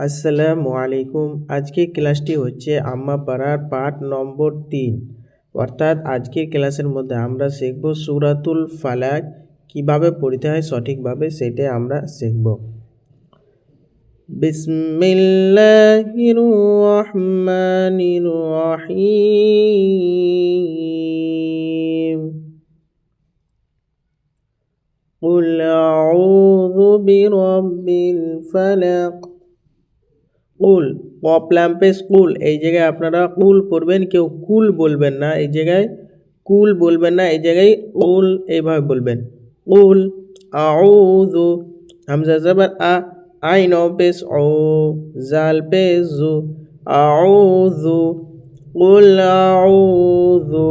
আসসালামু আলাইকুম। আজকের ক্লাসটি হচ্ছে আম্মা পাড়ার পাঠ নম্বর 3। অর্থাৎ আজকের ক্লাসের মধ্যে আমরা শিখব সূরাতুল ফালাক কিভাবে পড়তে হয় সঠিকভাবে, সেটাই আমরা শিখব। বিসমিল্লাহির রহমানির রহিম। কুল আউযু বিরাব্বিল ফালাক। কুল, কফ লাম পেশ কুল, এই জায়গায় আপনারা কুল পড়বেন, কেউ কুল বলবেন না। এই জায়গায় কুল বলবেন না, এই জায়গায় কুল এইভাবে বলবেন। কুল আউযু, হামজা জবর আ, আইন পেশ ও, জাল পেশ জু, আউযু। কুল আউযু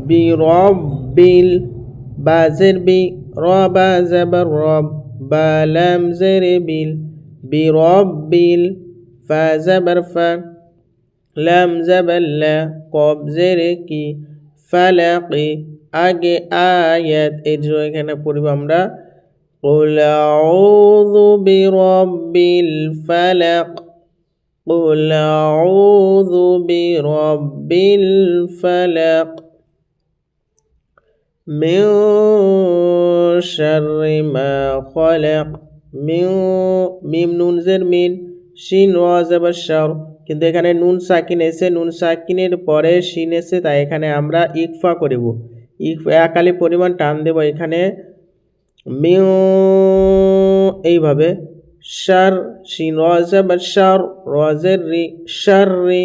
বিরব্বিল, বা জের বি, র বা জবর রব, বা লাম জের বিল, বিরব্বিল, ফা জবর ফা, লাম জবর লা, কফ জের কি, ফালাকি। আগে আয়াত, এর জন্য এখানে পড়ব আমরা কুল আউযু বিরব্বিল ফালাক। কুল আউযু বিরব্বিল ফালাক মিন শাররি মা খলাক। মিম নুন জের মিন, শিন ওয়া জবর শার, কিন্তু এখানে নুন সাকিন এসে, নুন সাকিনের পরে শিন এসে, তাই এখানে আমরা ইকফা করিব। একালি পরিমাণ টান দেব এখানে মিউ, এইভাবে শার, শিন ওয়া জবর শার, রা জের রি, শাররি,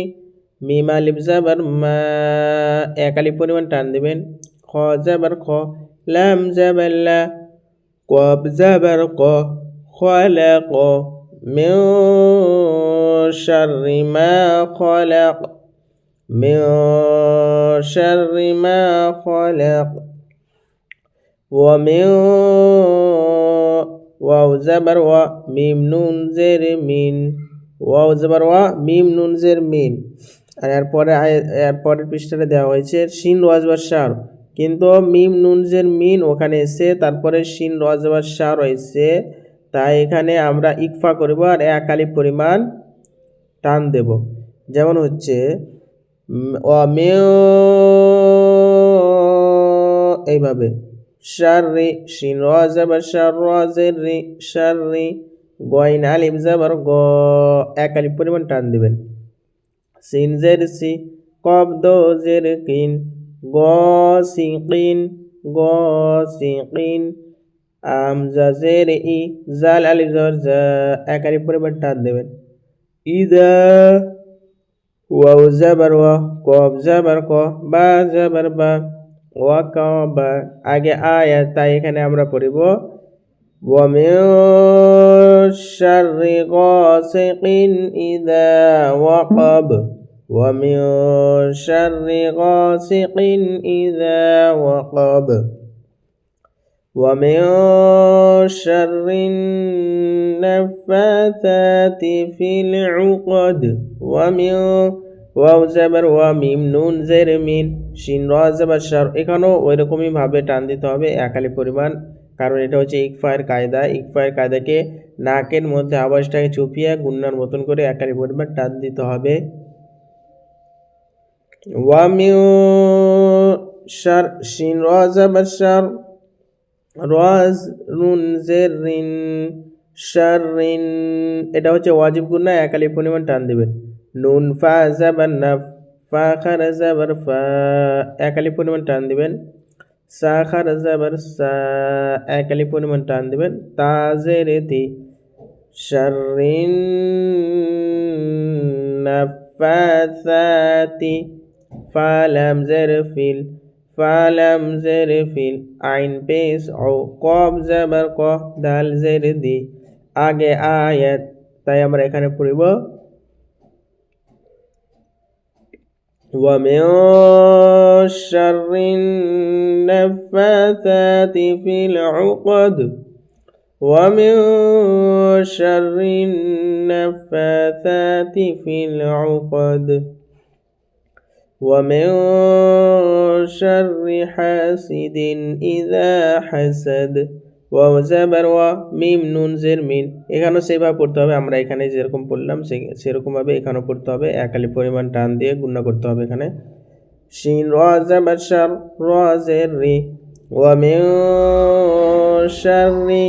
মিম আলিফ জবর মা, একালি পরিমাণ টান দেবেন। খ জবর খ, লাম জবর লা, কফ জবর ক, খলাক, মিন শাররি মা খলাক, মিন শাররি মা খলাক। ওয়া মিন, ওয়াও জবর ওয়া, মিম নুন জের মিন, ওয়াও জবর ওয়া, মিম নুন জের মিন। আর এরপরের পৃষ্ঠাটা দেওয়া হয়েছে শিন ওয়াজবার শার, কিন্তু মিম নুন জের মিন ওখানে এসে তারপরে শিন ওয়াজবার শার হয়েছে, তাই এখানে আমরা ইকফা করব আর একালি পরিমাণ টান দেব। যেমন হচ্ছে এইভাবে শাররি, শিন ওয়া জবর শার, ওয়া জের রি, শাররি, গইন আলিফ জবর গ, একালি পরিমাণ টান দিবেন। সিন জের সি, কফ দো জের কিন, গ সিকিন, গ সিকিন, আমজা জের ই, জাল আলিফ জবর জা, একালি পরিমাণ টান দেবেন। ইদা, ওয়াও জবর ওয়া, কফ জবর ক, বা জবর বা, ওয়া কা বা। আগে আয়াত, তাই এখানে আমরা পড়িব ওয়া মিন শাররি গাসিকিন ইযা ওয়াকাব, ওয়া মিন শাররি গাসিকিন ইযা ওয়াকাব, ওয়া মিন শাররিন নাফাসাতি ফিল উকদ, ওয়া মিন, ওয়াও জবর ওয়া, মিম নুন জের মিন, শিন রা জবর শার। এখানেও ওই রকমই ভাবে টান দিতে হবে একালি পরিমাণ, কারণ এটা হচ্ছে ইকফায়ের কায়দা। ইকফায়ের কায়দাকে নাকের মধ্যে আওয়াজটাকে চুপিয়ে গুন্নার মতন করে একালি পরিমাণ টান দিতে হবে। ওয়া মিন শার, শিন রা জবর শার, রা নুন জের রিন, শাররিন, এটা হচ্ছে ওয়াজিব গুন্না, একালি পরিমাণ টান দিবেন। নুন ফা জবর নাফ, ফা খারা জবর ফা, একালি পরিমাণ টান দিবেন। সা খারা জবর সা, একালি পরিমাণ টান দিবেন। তা জের তি, শাররিন নাফাসাতি, ফা লাম জের ফিল, ফা লাম জের ফিল, আইন পেশ ও, কফ জবর ক, দাল জের দি। আগে আয়াত, তাই আমরা এখানে পড়িব ওয়া মিন শাররিন নাফাসাতি ফিল উকদ, ওয়া মিন শাররিন নাফাসাতি ফিল উকদ, ওয়া মিন শাররি হাসিদিন ইযা হাসাদ, ওয়াও জাবার ওয়া, মিম নুন জের মিন। এখানেও সেইভাবে পড়তে হবে, আমরা এখানে যেরকম পড়লাম সেরকমভাবে এখানেও পড়তে হবে। এক আলিফ পরিমাণ টান দিয়ে গুণনা করতে হবে এখানে। শিন র জাবার শার, র জের রি, ওয়া মিন শাররি,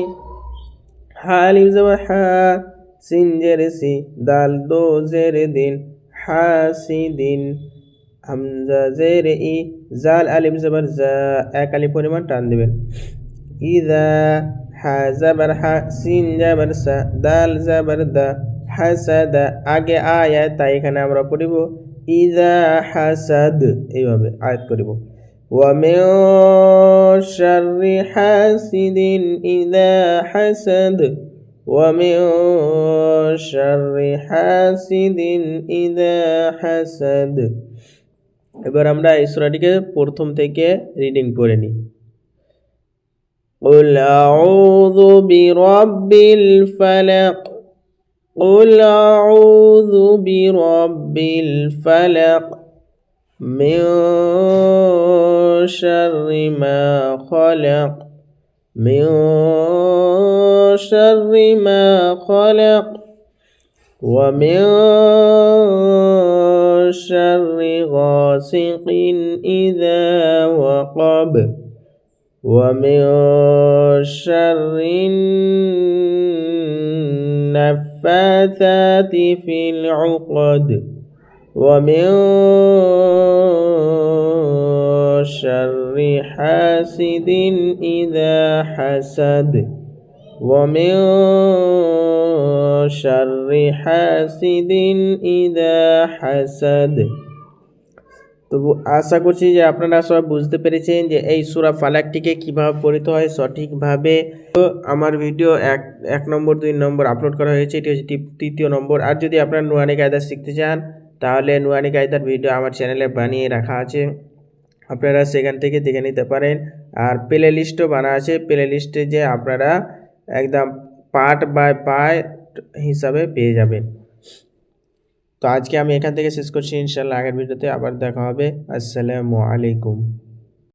হা আলিফ জাবার হা, সিন জের সি, দাল দো জের দিন, হাসিদিন, হামজা জের ই, জাল আলিফ জাবার জা, এক আলিফ পরিমাণ টান দিবেন। ইদা, হা জাবার হা, সিন জাবার সা, দাল জাবার দা, হাসাদা। আগে আয়াত, তাই এখানে আমরা পড়িব ইদা হাসাদ, এইভাবে আয়াত করিব। ওয়া মিন শাররি হাসিদিন ইদা হাসাদ, ওয়া মিন শাররি হাসিদিন ইদা হাসাদ। এবার আমরা এই সূরাটিকে প্রথম থেকে রিডিং করে নিই। قل أعوذ برب الفلق، قل أعوذ برب الفلق، من شر ما خلق، من شر ما خلق، ومن شر غاسق إذا وقب، ومن شر النفاثات في العقد، ومن شر حاسد إذا حسد، ومن شر حاسد إذا حسد। তো আশা করছি যে আপনারা সবাই বুঝতে পেরেছেন যে এই সূরা ফালাকটিকে কীভাবে পড়তে হয় সঠিকভাবে। তো আমার ভিডিও এক নম্বর 2 নম্বর আপলোড করা হয়েছে, এটি হচ্ছে তৃতীয় নম্বর। আর যদি আপনারা নুরানি কায়দা শিখতে চান তাহলে নুরানি কায়দার ভিডিও আমার চ্যানেলে বানিয়ে রাখা আছে, আপনারা সেখান থেকে দেখে নিতে পারেন। আর প্লে লিস্টও বানা আছে, প্লে লিস্টে যে আপনারা একদম পার্ট বাই পার্ট হিসাবে পেয়ে যাবেন। তো আজকে আমি এখান থেকে শেষ করছি, ইনশাআল্লাহ আগের ভিডিওতে আবার দেখা হবে। আসসালামু আলাইকুম।